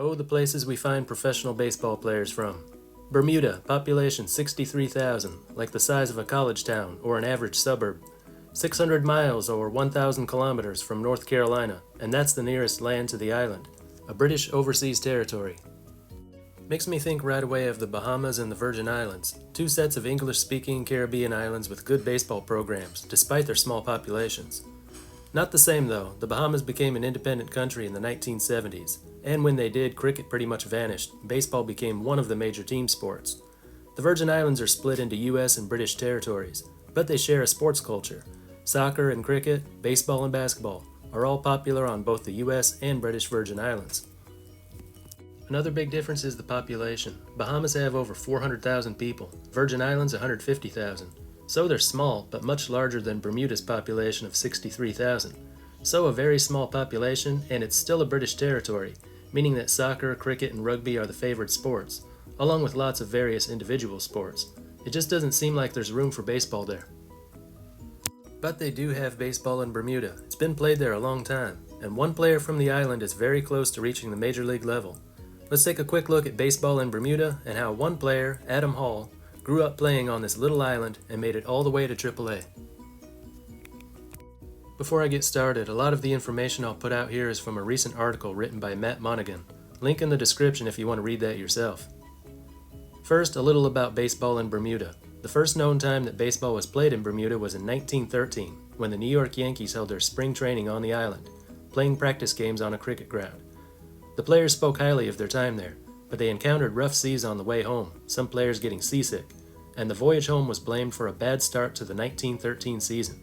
Oh, the places we find professional baseball players from. Bermuda, population 63,000, like the size of a college town or an average suburb. 600 miles or 1,000 kilometers from North Carolina, and that's the nearest land to the island, a British overseas territory. Makes me think right away of the Bahamas and the Virgin Islands, two sets of English-speaking Caribbean islands with good baseball programs, despite their small populations. Not the same though. The Bahamas became an independent country in the 1970s, and when they did, cricket pretty much vanished. Baseball became one of the major team sports. The Virgin Islands are split into US and British territories, but they share a sports culture. Soccer and cricket, baseball and basketball are all popular on both the US and British Virgin Islands. Another big difference is the population. Bahamas have over 400,000 people, Virgin Islands 150,000. So they're small, but much larger than Bermuda's population of 63,000. So a very small population, and it's still a British territory, meaning that soccer, cricket, and rugby are the favored sports, along with lots of various individual sports. It just doesn't seem like there's room for baseball there. But they do have baseball in Bermuda. It's been played there a long time, and one player from the island is very close to reaching the major league level. Let's take a quick look at baseball in Bermuda and how one player, Adam Hall, grew up playing on this little island and made it all the way to AAA. Before I get started, a lot of the information I'll put out here is from a recent article written by Matt Monaghan. Link in the description if you want to read that yourself. First, a little about baseball in Bermuda. The first known time that baseball was played in Bermuda was in 1913, when the New York Yankees held their spring training on the island, playing practice games on a cricket ground. The players spoke highly of their time there, but they encountered rough seas on the way home, some players getting seasick, and the voyage home was blamed for a bad start to the 1913 season.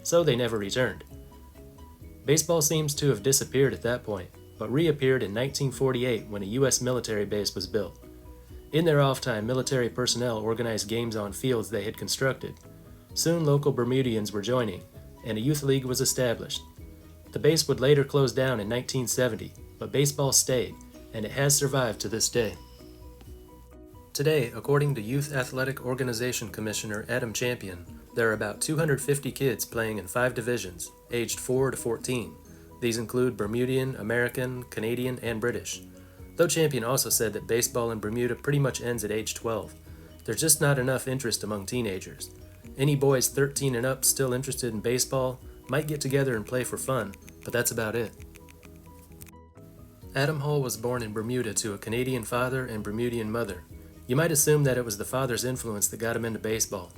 So they never returned. Baseball seems to have disappeared at that point, but reappeared in 1948 when a U.S. military base was built. In their off time, military personnel organized games on fields they had constructed. Soon local Bermudians were joining, and a youth league was established. The base would later close down in 1970, but baseball stayed, and it has survived to this day. Today, according to Youth Athletic Organization Commissioner Adam Champion, there are about 250 kids playing in 5 divisions, aged 4 to 14. These include Bermudian, American, Canadian, and British. Though Champion also said that baseball in Bermuda pretty much ends at age 12. There's just not enough interest among teenagers. Any boys 13 and up still interested in baseball might get together and play for fun, but that's about it. Adam Hall was born in Bermuda to a Canadian father and Bermudian mother. You might assume that it was the father's influence that got him into baseball.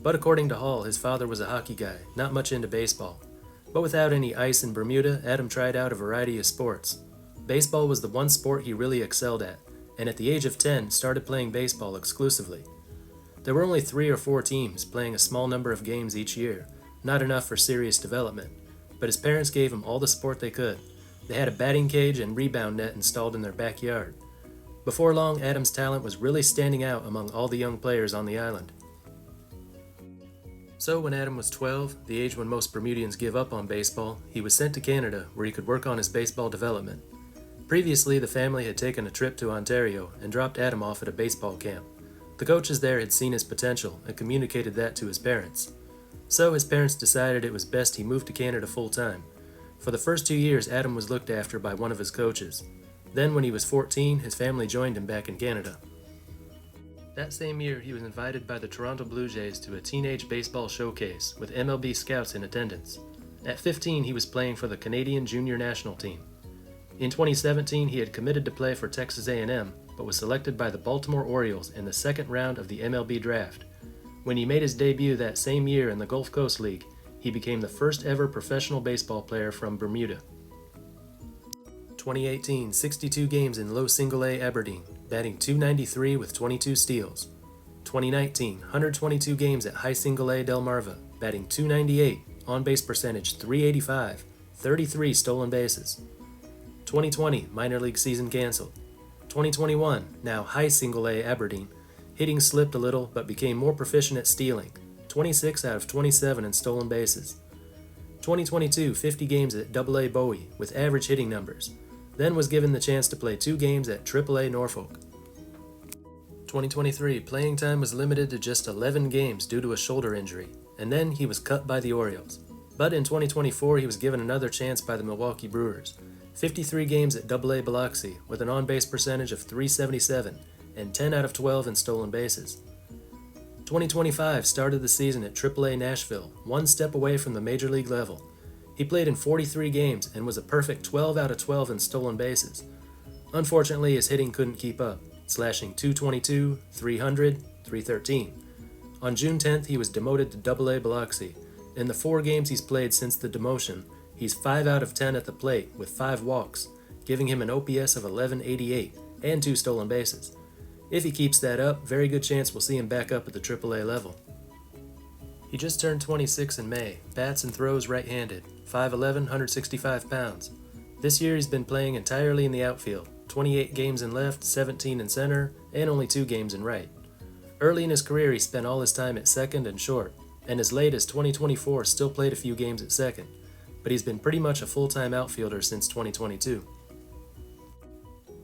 But according to Hall, his father was a hockey guy, not much into baseball. But without any ice in Bermuda, Adam tried out a variety of sports. Baseball was the one sport he really excelled at, and at the age of 10 started playing baseball exclusively. There were only 3 or 4 teams, playing a small number of games each year, not enough for serious development, but his parents gave him all the support they could. They had a batting cage and rebound net installed in their backyard. Before long, Adam's talent was really standing out among all the young players on the island. So when Adam was 12, the age when most Bermudians give up on baseball, he was sent to Canada where he could work on his baseball development. Previously, the family had taken a trip to Ontario and dropped Adam off at a baseball camp. The coaches there had seen his potential and communicated that to his parents. So his parents decided it was best he moved to Canada full-time. For the first 2 years, Adam was looked after by one of his coaches. Then when he was 14, his family joined him back in Canada. That same year, he was invited by the Toronto Blue Jays to a teenage baseball showcase with MLB scouts in attendance. At 15, he was playing for the Canadian junior national team. In 2017, he had committed to play for Texas A&M, but was selected by the Baltimore Orioles in the second round of the MLB draft. When he made his debut that same year in the Gulf Coast League, he became the first ever professional baseball player from Bermuda. 2018, 62 games in low single-A Aberdeen, batting .293 with 22 steals. 2019, 122 games at high single-A Delmarva, batting .298, on-base percentage .385, 33 stolen bases. 2020, minor league season canceled. 2021, now high single-A Aberdeen, hitting slipped a little but became more proficient at stealing, 26 out of 27 in stolen bases. 2022, 50 games at AA Bowie with average hitting numbers, then was given the chance to play 2 games at AAA Norfolk. 2023, playing time was limited to just 11 games due to a shoulder injury, and then he was cut by the Orioles. But in 2024, he was given another chance by the Milwaukee Brewers. 53 games at AA Biloxi with an on-base percentage of .377 and 10 out of 12 in stolen bases. 2025 started the season at AAA Nashville, one step away from the major league level. He played in 43 games and was a perfect 12 out of 12 in stolen bases. Unfortunately, his hitting couldn't keep up, slashing .222, .300, .313. On June 10th, he was demoted to AA Biloxi. In the 4 games he's played since the demotion, he's 5 out of 10 at the plate with 5 walks, giving him an OPS of 1188 and 2 stolen bases. If he keeps that up, very good chance we'll see him back up at the AAA level. He just turned 26 in May, bats and throws right-handed, 5'11", 165 pounds. This year he's been playing entirely in the outfield, 28 games in left, 17 in center, and only 2 games in right. Early in his career he spent all his time at second and short, and as late as 2024 still played a few games at second, but he's been pretty much a full-time outfielder since 2022.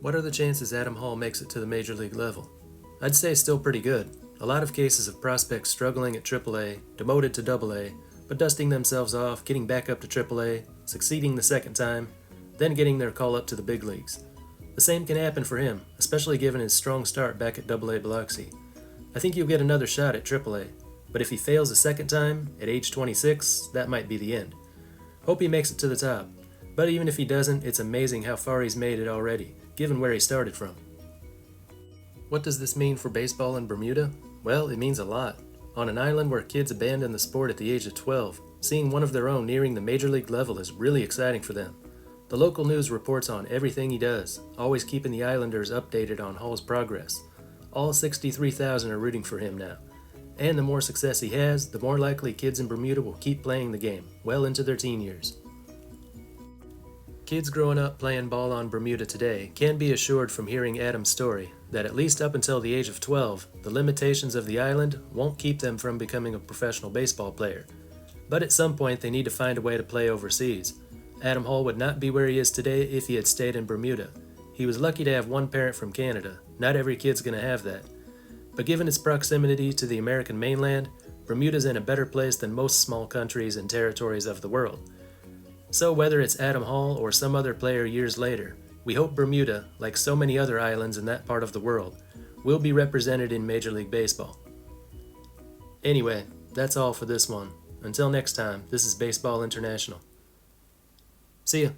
What are the chances Adam Hall makes it to the major league level? I'd say still pretty good. A lot of cases of prospects struggling at AAA, demoted to AA, but dusting themselves off, getting back up to AAA, succeeding the second time, then getting their call up to the big leagues. The same can happen for him, especially given his strong start back at AA Biloxi. I think he'll get another shot at AAA, but if he fails a second time, at age 26, that might be the end. Hope he makes it to the top, but even if he doesn't, it's amazing how far he's made it already, given where he started from. What does this mean for baseball in Bermuda? Well, it means a lot. On an island where kids abandon the sport at the age of 12, seeing one of their own nearing the major league level is really exciting for them. The local news reports on everything he does, always keeping the Islanders updated on Hall's progress. All 63,000 are rooting for him now. And the more success he has, the more likely kids in Bermuda will keep playing the game, well into their teen years. Kids growing up playing ball on Bermuda today can be assured from hearing Adam's story that at least up until the age of 12, the limitations of the island won't keep them from becoming a professional baseball player. But at some point they need to find a way to play overseas. Adam Hall would not be where he is today if he had stayed in Bermuda. He was lucky to have one parent from Canada. Not every kid's going to have that. But given its proximity to the American mainland, Bermuda's in a better place than most small countries and territories of the world. So whether it's Adam Hall or some other player years later, we hope Bermuda, like so many other islands in that part of the world, will be represented in Major League Baseball. Anyway, that's all for this one. Until next time, this is Baseball International. See ya.